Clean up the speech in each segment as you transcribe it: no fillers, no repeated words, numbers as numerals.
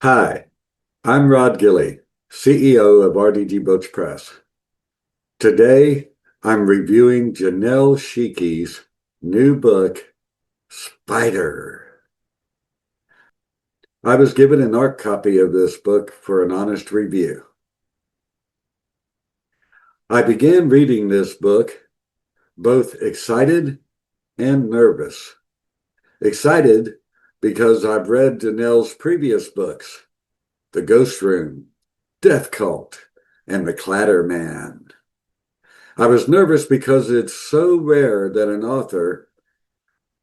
Hi, I'm Rod Gilley, CEO of RDG Books Press. Today, I'm reviewing Janelle Schiecke's new book, Spider. I was given an art copy of this book for an honest review. I began reading this book both excited and nervous. Excited because I've read Janelle's previous books, The Ghost Room, Death Cult, and The Clatter Man. I was nervous because it's so rare that an author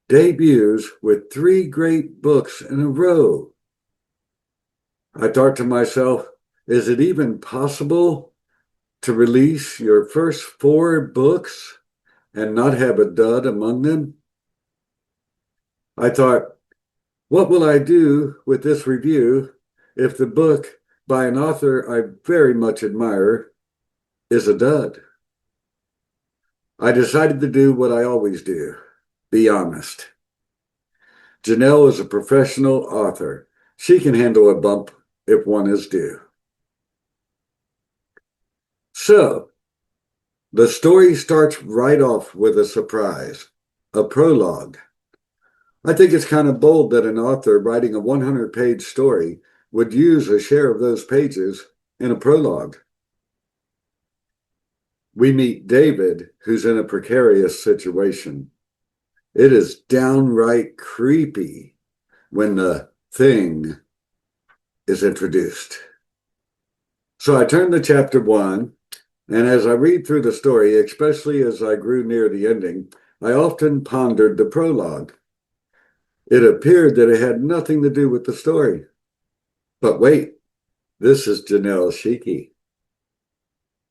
debuts with three great books in a row. I thought to myself, is it even possible to release your first four books and not have a dud among them? I thought, what will I do with this review if the book by an author I very much admire is a dud? I decided to do what I always do, be honest. Janelle is a professional author. She can handle a bump if one is due. So, the story starts right off with a surprise, a prologue. I think it's kind of bold that an author writing a 100-page story would use a share of those pages in a prologue. We meet David, who's in a precarious situation. It is downright creepy when the thing is introduced. So I turned to chapter 1, and as I read through the story, especially as I grew near the ending, I often pondered the prologue. It appeared that it had nothing to do with the story. But wait, this is Janelle Schiecke.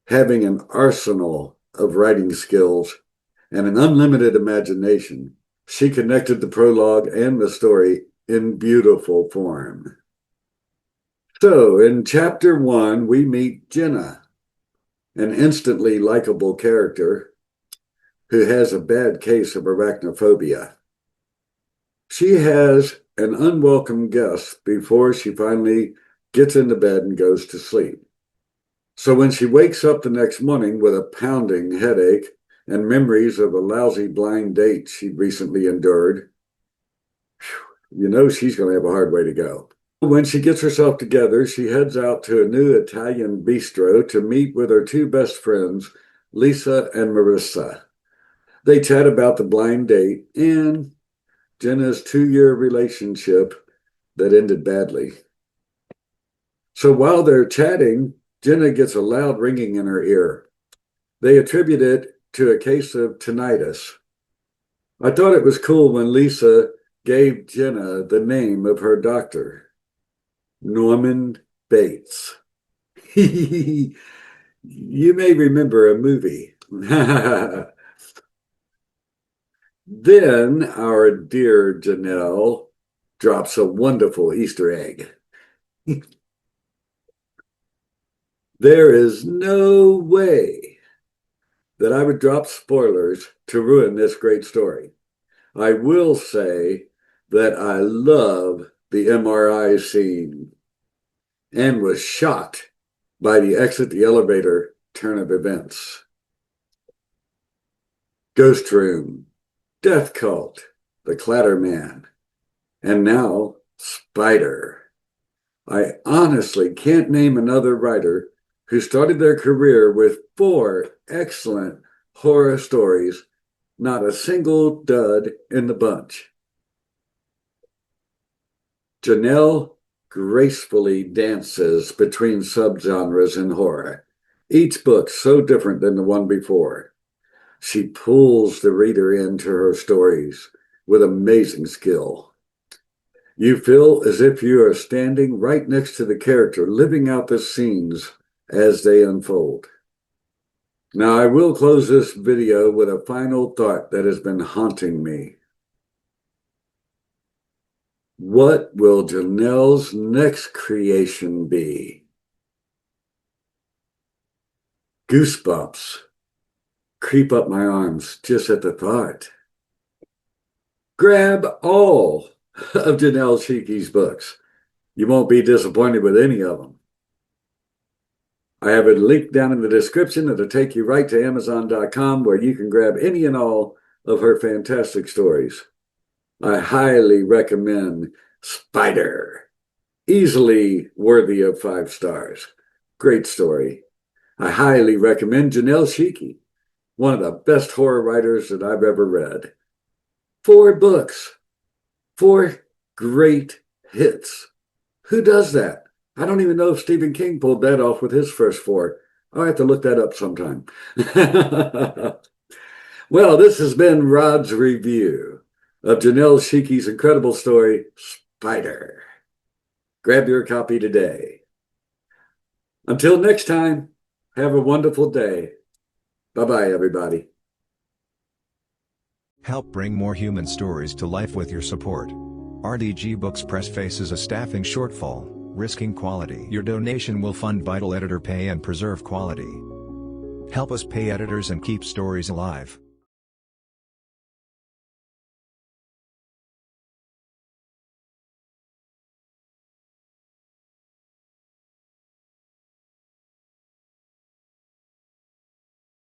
Having an arsenal of writing skills and an unlimited imagination, she connected the prologue and the story in beautiful form. So in chapter 1, we meet Jenna, an instantly likable character who has a bad case of arachnophobia. She has an unwelcome guest before she finally gets into bed and goes to sleep. So when she wakes up the next morning with a pounding headache and memories of a lousy blind date she'd recently endured, you know she's going to have a hard way to go. When she gets herself together, she heads out to a new Italian bistro to meet with her two best friends, Lisa and Marissa. They chat about the blind date and Jenna's 2-year relationship that ended badly. So while they're chatting, Jenna gets a loud ringing in her ear. They attribute it to a case of tinnitus. I thought it was cool when Lisa gave Jenna the name of her doctor, Norman Bates. You may remember a movie. Then our dear Janelle drops a wonderful Easter egg. There is no way that I would drop spoilers to ruin this great story. I will say that I love the MRI scene and was shocked by the exit the elevator turn of events. Ghost Room, Death Cult, The Clatter Man, and now Spider. I honestly can't name another writer who started their career with 4 excellent horror stories, not a single dud in the bunch. Janelle gracefully dances between subgenres in horror, each book so different than the one before. She pulls the reader into her stories with amazing skill. You feel as if you are standing right next to the character, living out the scenes as they unfold. Now, I will close this video with a final thought that has been haunting me. What will Janelle's next creation be? Goosebumps creep up my arms just at the thought. Grab all of Janelle Schiecke's books. You won't be disappointed with any of them. I have a link down in the description that'll take you right to Amazon.com where you can grab any and all of her fantastic stories. I highly recommend Spider. Easily worthy of 5 stars. Great story. I highly recommend Janelle Schiecke, one of the best horror writers that I've ever read. 4 books, 4 great hits. Who does that? I don't even know if Stephen King pulled that off with his first 4. I'll have to look that up sometime. Well, this has been Rod's review of Janelle Schiecke's incredible story, Spider. Grab your copy today. Until next time, have a wonderful day. Bye-bye, everybody. Help bring more human stories to life with your support. RDG Books Press faces a staffing shortfall, risking quality. Your donation will fund vital editor pay and preserve quality. Help us pay editors and keep stories alive.